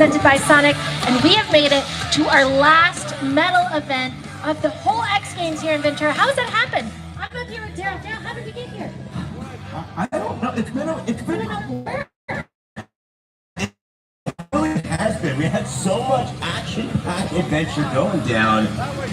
presented by Sonic, and we have made it to our last medal event of the whole X Games here in Ventura. How has that happened? I'm up here with Daryl. Daryl, how did we get here? I don't know. It's been a It has been. We had so much action-packed adventure going down.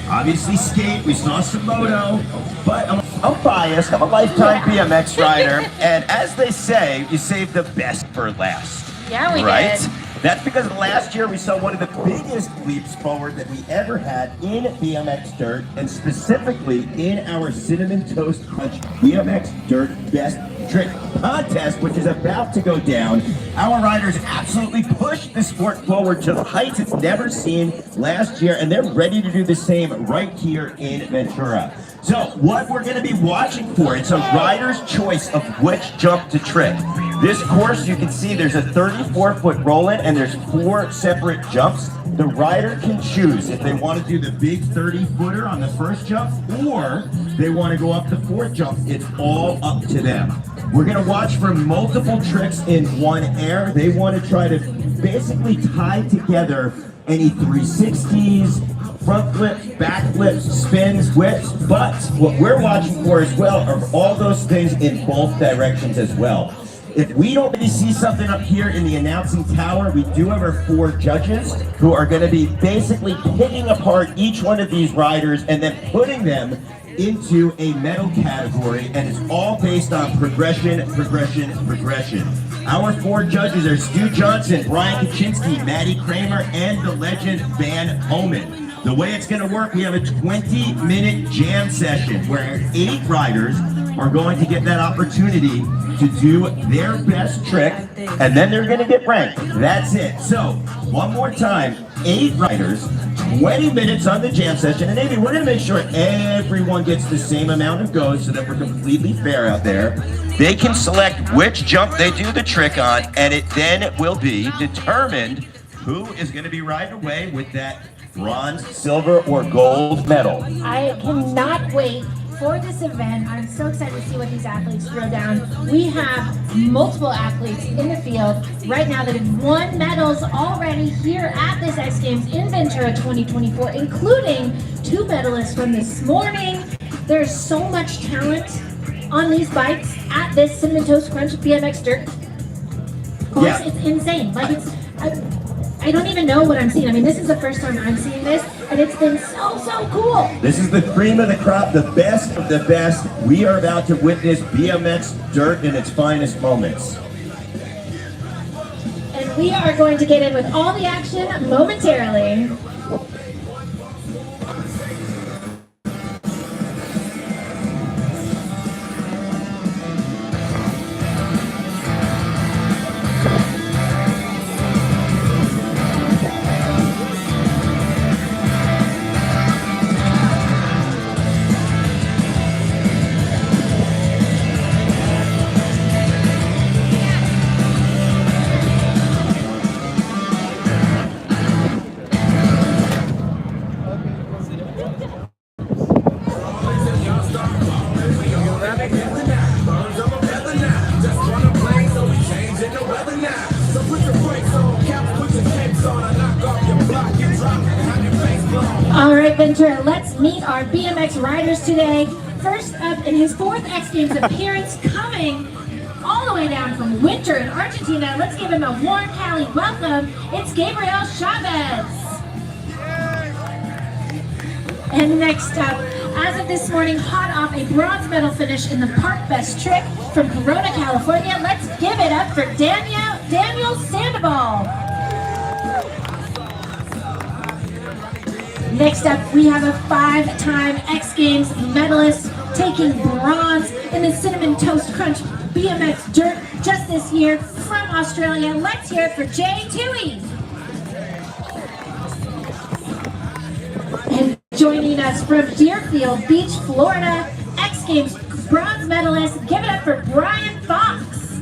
Obviously skate, we saw some moto, but I'm biased. I'm a lifetime BMX rider, and as they say, you save the best for last. Yeah, we right? did. That's because last year we saw one of the biggest leaps forward that we ever had in BMX Dirt, and specifically in our Cinnamon Toast Crunch BMX Dirt Best Trick Contest, which is about to go down. Our riders absolutely pushed the sport forward to heights it's never seen last year, and they're ready to do the same right here in Ventura. So what we're going to be watching for, it's a rider's choice of which jump to trick. This course, you can see there's a 34-foot roll-in and there's 4 separate jumps. The rider can choose if they want to do the big 30-footer on the first jump or they want to go up the 4th jump. It's all up to them. We're going to watch for multiple tricks in one air. They want to try to basically tie together any 360s, front flips, back flips, spins, whips, but what we're watching for as well are all those things in both directions as well. If we don't really see something up here in the announcing tower, we do have our 4 judges who are going to be basically picking apart each one of these riders and then putting them into a medal category, and it's all based on progression. Our 4 judges are Stu Johnson, Brian Kaczynski, Maddie Kramer, and the legend Van Homan. The way it's going to work, we have a 20-minute jam session where 8 riders are going to get that opportunity to do their best trick, and then they're going to get ranked. That's it. So, one more time, 8 riders, 20 minutes on the jam session, and Amy, we're going to make sure everyone gets the same amount of goes so that we're completely fair out there. They can select which jump they do the trick on, and it then will be determined who is going to be riding away with that bronze, silver, or gold medal. I cannot wait for this event. I'm so excited to see what these athletes throw down. We have multiple athletes in the field right now that have won medals already here at this X Games in Ventura 2024, including 2 medalists from this morning. There's so much talent on these bikes at this Cinnamon Toast Crunch BMX Dirt course. Yeah. It's insane. Like I don't even know what I'm seeing. I mean, this is the first time I'm seeing this, and it's been so cool. This is the cream of the crop, the best of the best. We are about to witness BMX Dirt in its finest moments. And we are going to get in with all the action momentarily. All right, Ventura, let's meet our BMX riders today. First up in his 4th X Games appearance, coming all the way down from Winter in Argentina. Let's give him a warm Cali welcome. It's Gabriel Chavez. And next up, as of this morning, hot off a bronze medal finish in the Park Best Trick from Corona, California, let's give it up for Daniel Sandoval. Next up, we have a 5-time X Games medalist taking bronze in the Cinnamon Toast Crunch BMX Dirt just this year from Australia. Let's hear it for Jay Toohey. And joining us from Deerfield Beach, Florida, X Games bronze medalist, give it up for Brian Fox.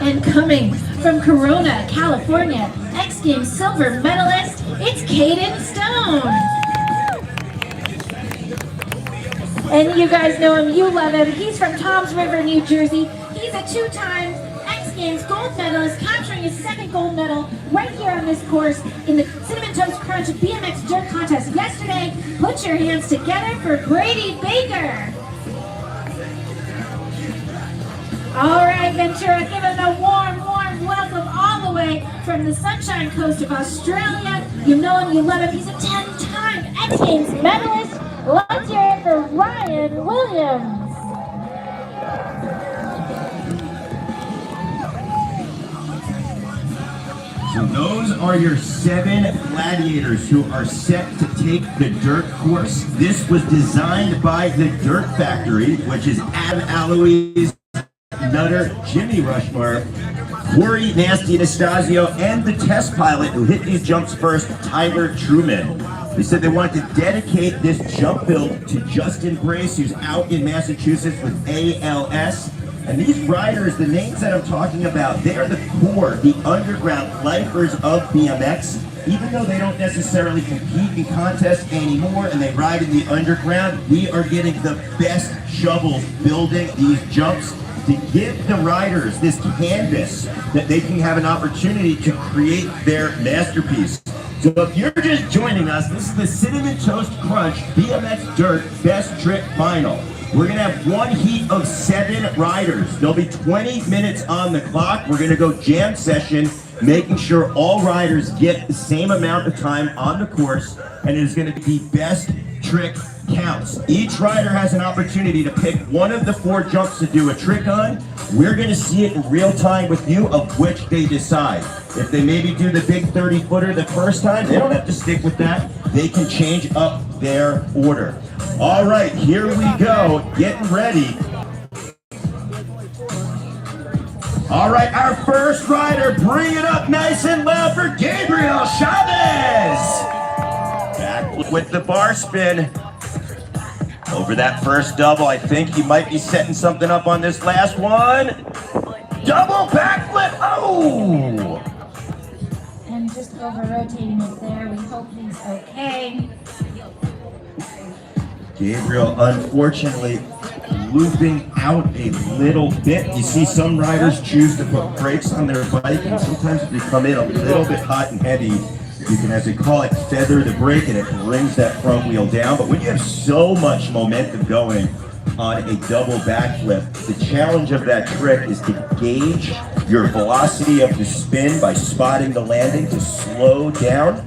And coming from Corona, California, X Games silver medalist, it's Caden Stone. And you guys know him, you love him. He's from Toms River, New Jersey. He's a 2-time X Games gold medalist, capturing his second gold medal right here on this course in the Cinnamon Toast Crunch BMX Dirt Contest yesterday. Put your hands together for Brady Baker. All right, Ventura, give him a warm, warm welcome all the way from the Sunshine Coast of Australia. You know him, you love him. He's a 10-time X Games medalist. Let's hear it for Ryan Williams. So those are your 7 gladiators who are set to take the dirt course. This was designed by the Dirt Factory, which is Adam Alois, Nutter, Jimmy Rushmore, Corey Nasty Anastasio, and the test pilot who hit these jumps first, Tyler Truman. They said they wanted to dedicate this jump build to Justin Brace, who's out in Massachusetts with ALS. And these riders, the names that I'm talking about, they are the core, the underground lifers of BMX. Even though they don't necessarily compete in contests anymore and they ride in the underground, we are getting the best shovels building these jumps to give the riders this canvas that they can have an opportunity to create their masterpiece. So if you're just joining us, this is the Cinnamon Toast Crunch BMX Dirt Best Trick Final. We're gonna have one heat of 7 riders. There'll be 20 minutes on the clock. We're gonna go jam session, making sure all riders get the same amount of time on the course, and it is gonna be best trick counts. Each rider has an opportunity to pick one of the 4 jumps to do a trick on. We're gonna see it in real time with you of which they decide. If they maybe do the big 30-footer the first time, they don't have to stick with that. They can change up their order. All right, here we go, getting ready. All right, our first rider, bring it up nice and loud for Gabriel Chavez. Back with the bar spin. Over that first double, I think he might be setting something up on this last one. Double backflip, oh! And just over-rotating it there, we hope he's okay. Gabriel, unfortunately, looping out a little bit. You see some riders choose to put brakes on their bike, and sometimes if they come in a little bit hot and heavy, you can, as they call it, feather the brake, and it brings that front wheel down. But when you have so much momentum going on a double backflip, the challenge of that trick is to gauge your velocity of the spin by spotting the landing to slow down.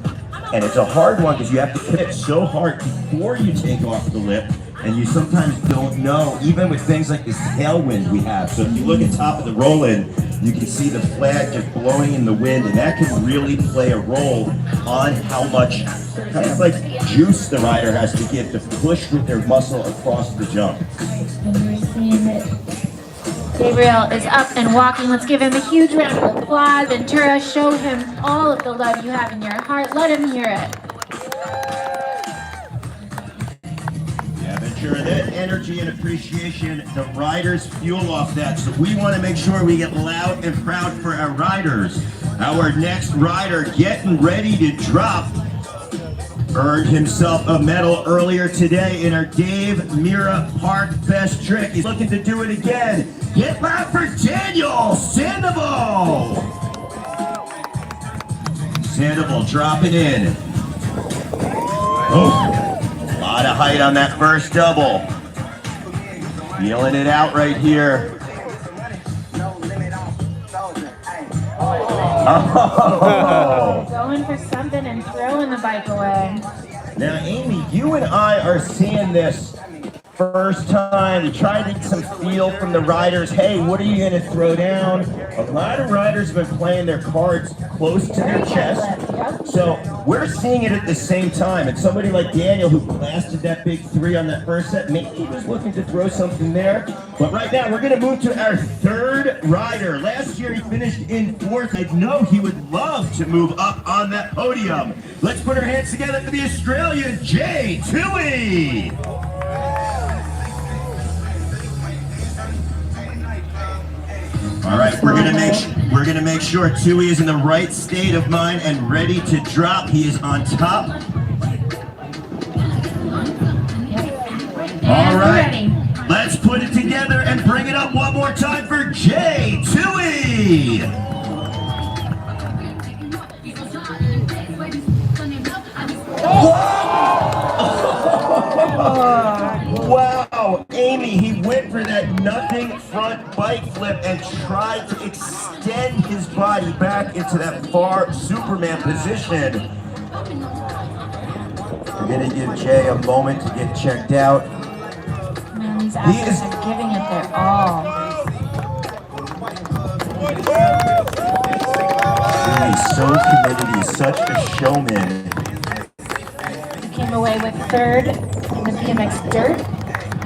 And it's a hard one because you have to hit so hard before you take off the lip, and you sometimes don't know, even with things like this tailwind we have. So if you look at top of the roll-in, you can see the flag just blowing in the wind, and that can really play a role on how much kind of like juice the rider has to give to push with their muscle across the jump. And we're seeing that Gabriel is up and walking. Let's give him a huge round of applause. Ventura, show him all of the love you have in your heart. Let him hear it. Yeah, Ventura, that energy and appreciation, the riders fuel off that. So we want to make sure we get loud and proud for our riders. Our next rider getting ready to drop earned himself a medal earlier today in our Dave Mira Park Best Trick. He's looking to do it again. Get loud for Daniel Sandoval. Sandoval dropping in. Oh, a lot of height on that first double. Feeling it out right here. Oh. Going for something and throwing the bike away. Now, Amy, you and I are seeing this first time. We tried to get some feel from the riders. Hey, what are you going to throw down? A lot of riders have been playing their cards close to their chest. So we're seeing it at the same time. And somebody like Daniel, who blasted that big 3 on that first set, maybe he was looking to throw something there. But right now, we're going to move to our third rider. Last year, he finished in 4th. I know he would love to move up on that podium. Let's put our hands together for the Australian Jay Toohey. All right, we're gonna make sure Toohey is in the right state of mind and ready to drop. He is on top. All right, let's put it together and bring it up one more time for Jay Toohey. Amy! Wow, Amy, he went for that nothing front bike flip and tried to extend his body back into that far Superman position. We're gonna give Jay a moment to get checked out. Man, these athletes are giving it their all. He's so committed, he's such a showman. He came away with third in the BMX Dirt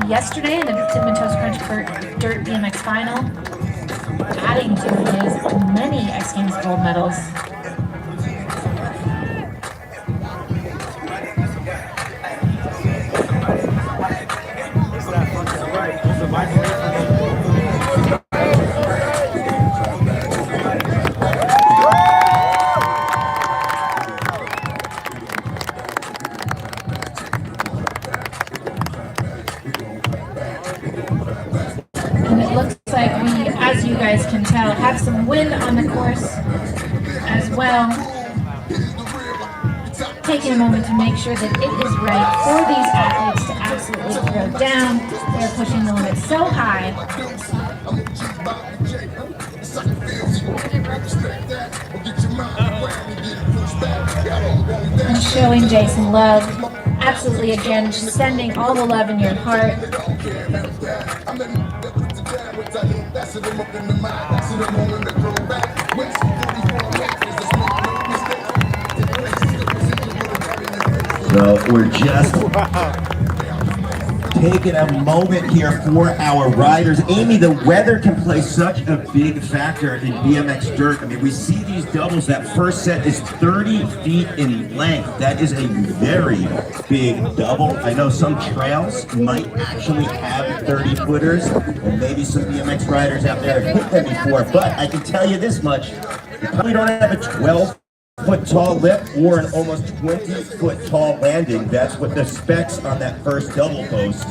yesterday in the Cinnamon Toast Crunch Dirt BMX Final, adding to his many X Games gold medals. And it looks like we, as you guys can tell, have some wind on the course as well. Taking a moment to make sure that it is right for these athletes to absolutely throw down. They're pushing the limit so high. And showing Jason love. Absolutely, again, sending all the love in your heart. So we're just taking a moment here for our riders. Amy, the weather can play such a big factor in BMX Dirt. I mean, we see these doubles. That first set is 30 feet in length. That is a very big double. I know some trails might actually have 30-footers, and maybe some BMX riders out there have hit them before, but I can tell you this much. You probably don't have a 12-foot tall lip or an almost 20-foot tall landing. That's what the specs on that first double post.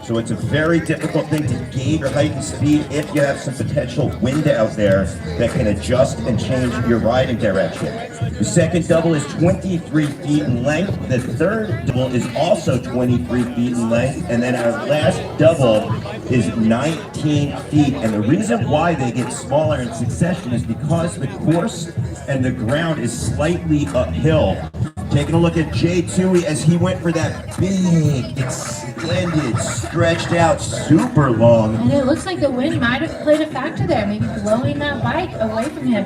So it's a very difficult thing to gauge your height and speed if you have some potential wind out there that can adjust and change your riding direction. The second double is 23 feet in length. The third double is also 23 feet in length. And then our last double is 19 feet. And the reason why they get smaller in succession is because the course and the ground is slightly uphill. Taking a look at Jay Toohey as he went for that big, extended, stretched out, super long. And it looks like the wind might have played a factor there, maybe blowing that bike away from him.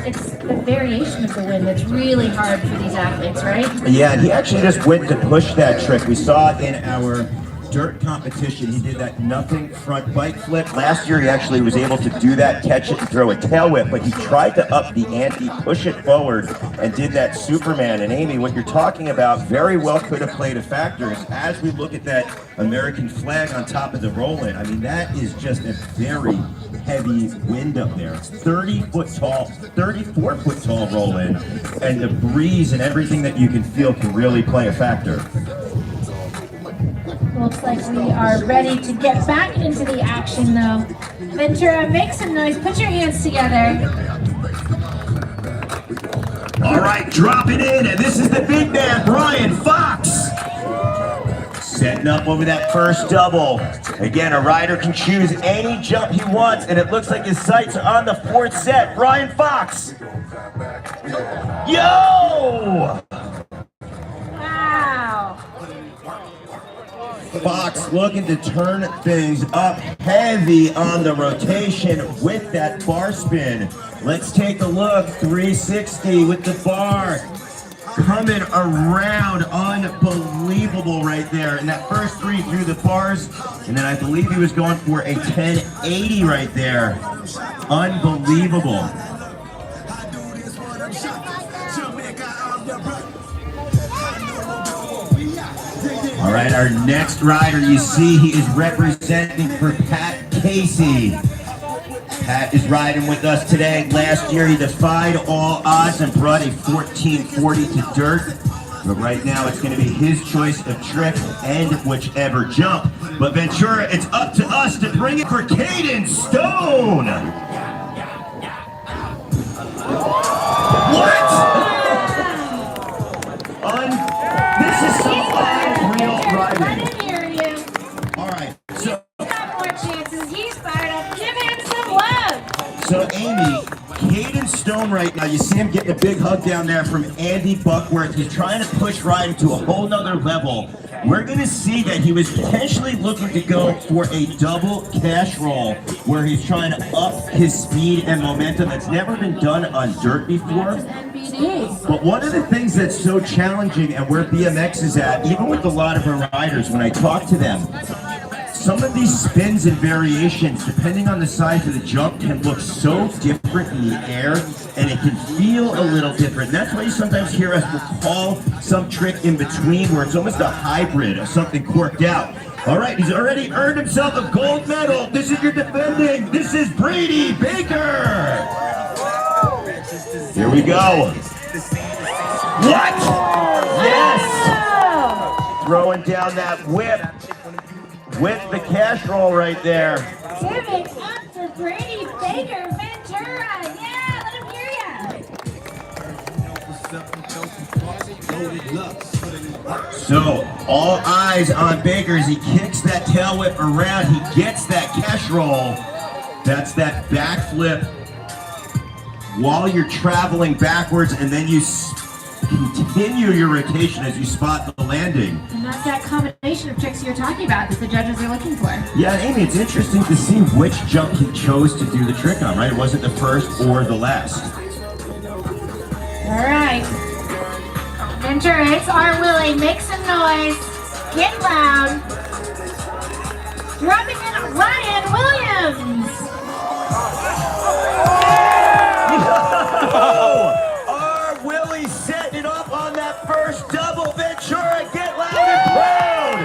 It's the variation of the wind that's really hard for these athletes, right? Yeah, and he actually just went to push that trick. We saw it in our dirt competition. He did that nothing front bike flip. Last year he actually was able to do that, catch it and throw a tail whip, but he tried to up the ante, push it forward, and did that Superman. And Amy, what you're talking about very well could have played a factor is as we look at that American flag on top of the roll-in, I mean, that is just a very heavy wind up there. It's 30-foot tall, 34-foot tall roll-in, and the breeze and everything that you can feel can really play a factor. Looks like we are ready to get back into the action though. Ventura, make some noise, put your hands together. All right, drop it in, and this is the big man, Brian Fox. Setting up over that first double. Again, a rider can choose any jump he wants, and it looks like his sights are on the fourth set. Brian Fox. Yo! Wow. Fox looking to turn things up heavy on the rotation with that bar spin. Let's take a look. 360 with the bar. Coming around, unbelievable right there. And that first three through the bars, and then I believe he was going for a 1080 right there. Unbelievable. All right, our next rider, you see he is representing for Pat Casey. Pat is riding with us today. Last year he defied all odds and brought a 1440 to dirt. But right now it's going to be his choice of trick and whichever jump. But Ventura, it's up to us to bring it for Caden Stone. Amy, Caden Stone right now, you see him getting a big hug down there from Andy Buckworth. He's trying to push Ryan to a whole nother level. We're going to see that he was potentially looking to go for a double cash roll where he's trying to up his speed and momentum. That's never been done on dirt before. But one of the things that's so challenging and where BMX is at, even with a lot of our riders, when I talk to them, some of these spins and variations, depending on the size of the jump, can look so different in the air, and it can feel a little different. And that's why you sometimes hear us call some trick in between where it's almost a hybrid of something corked out. All right, he's already earned himself a gold medal. This is your defending. This is Brady Baker. Here we go. What? Yes! Throwing down that whip with the cash roll right there. Give it up for Brady Baker Ventura. Yeah, let him hear ya. So, all eyes on Baker as he kicks that tail whip around. He gets that cash roll. That's that backflip while you're traveling backwards, and then you continue your rotation as you spot the landing. And that's that combination of tricks you're talking about that the judges are looking for. Yeah, Amy, it's interesting to see which jump he chose to do the trick on, right? It wasn't the first or the last. All right. Ventura, it's our Willie. Make some noise. Get loud. Dropping in Ryan Williams. Our Willie setting it up on that first double. Ventura, get loud and proud.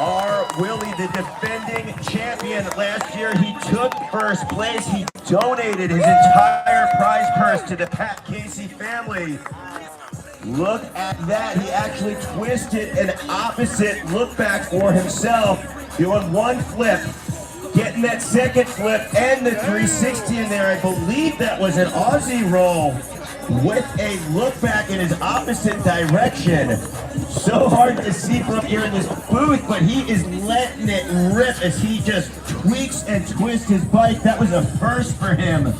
Our Willie, the defending champion. Last year he took first place. He donated his entire prize purse to the Pat Casey family. Look at that. He actually twisted an opposite look back for himself, doing one flip. Getting that second flip and the 360 in there. I believe that was an Aussie roll with a look back in his opposite direction. So hard to see from here in this booth, but he is letting it rip as he just tweaks and twists his bike. That was a first for him.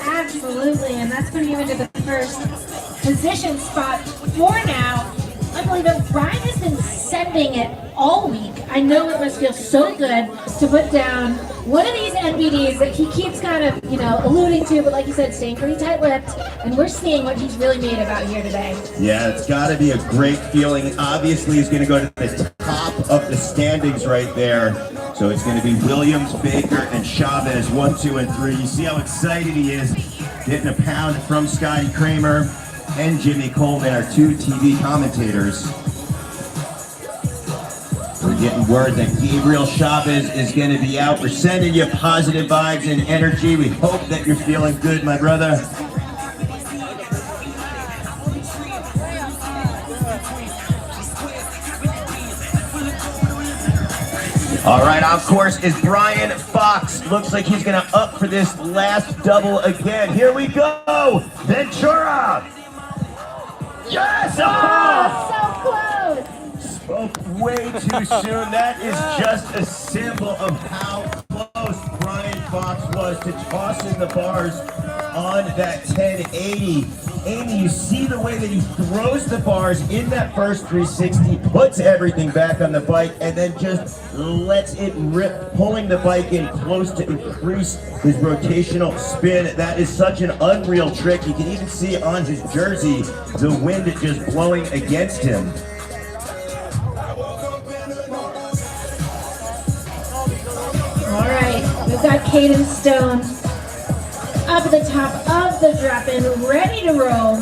Absolutely, and that's putting him into the first position spot for now. I believe that Ryan has been sending it all week. I know it must feel so good to put down one of these NBDs that he keeps kind of, alluding to, but like you said, staying pretty tight-lipped, and we're seeing what he's really made about here today. Yeah, it's got to be a great feeling. Obviously, he's going to go to the top of the standings right there. So it's going to be Williams, Baker, and Chavez, 1, 2, and 3. You see how excited he is, getting a pound from Scotty Kramer and Jimmy Coleman, our two TV commentators. We're getting word that Gabriel Chavez is going to be out. We're sending you positive vibes and energy. We hope that you're feeling good, my brother. All right, of course, is Brian Fox. Looks like he's going to up for this last double again. Here we go. Ventura. Yes! Oh, so close. Spoke way too soon. That is just a symbol of how close Brian Fox was to tossing the bars on that 1080. Amy, you see the way that he throws the bars in that first 360, puts everything back on the bike, and then just lets it rip, pulling the bike in close to increase his rotational spin. That is such an unreal trick. You can even see on his jersey the wind just blowing against him. All right, we've got Caden Stone up at the top of the drop-in, ready to roll.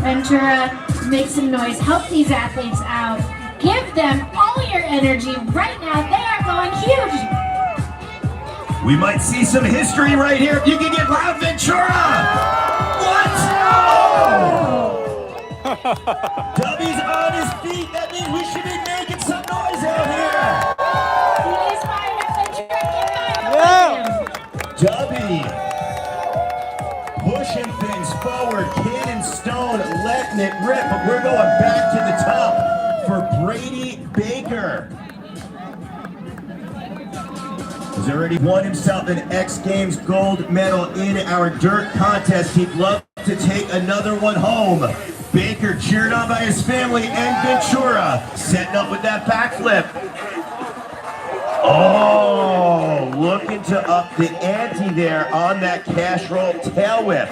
Ventura, make some noise, help these athletes out. Give them all your energy right now. They are going huge. We might see some history right here if you can get loud, Ventura! What? Oh! Dubby's on his feet. That means we should be making some noise out here. He is fired up, Ventura. Get fired up with him. Dubby pushing things forward. Caden Stone letting it rip, but we're going back to the top for Brady Baker. He's already won himself an X Games gold medal in our dirt contest. He'd love to take another one home. Baker cheered on by his family and Ventura setting up with that backflip. Oh, looking to up the ante there on that cash roll tail whip.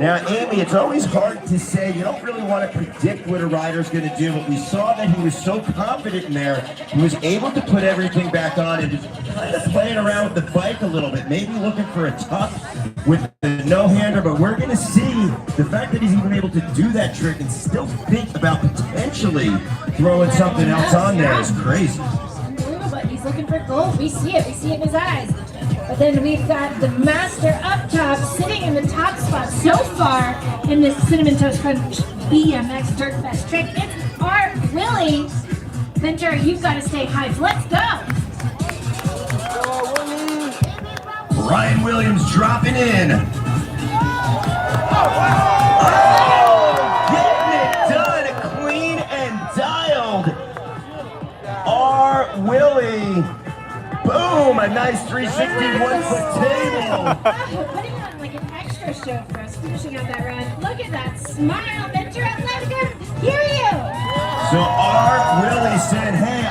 Now, Amy, it's always hard to say. You don't really want to predict what a rider's going to do, but we saw that he was so confident in there. He was able to put everything back on and just kind of playing around with the bike a little bit, maybe looking for a tuck with the no-hander, but we're going to see the fact that he's even able to do that trick and still think about potentially throwing something else on there is crazy. Unbelievable. He's looking for gold. We see it. We see it in his eyes. But then we've got the master up top, sitting in the top spot so far in this Cinnamon Toast Crunch BMX Dirt Fest trick. It's our Willie. Ventura, you've got to stay high. Let's go. Ryan Williams dropping in. Getting it done, clean and dialed. Our Willie. Boom, a nice 360 one-foot table. Putting on like an extra show for us, finishing out that run. Look at that smile, Ventura. Let him hear you. So our Willie said, hey,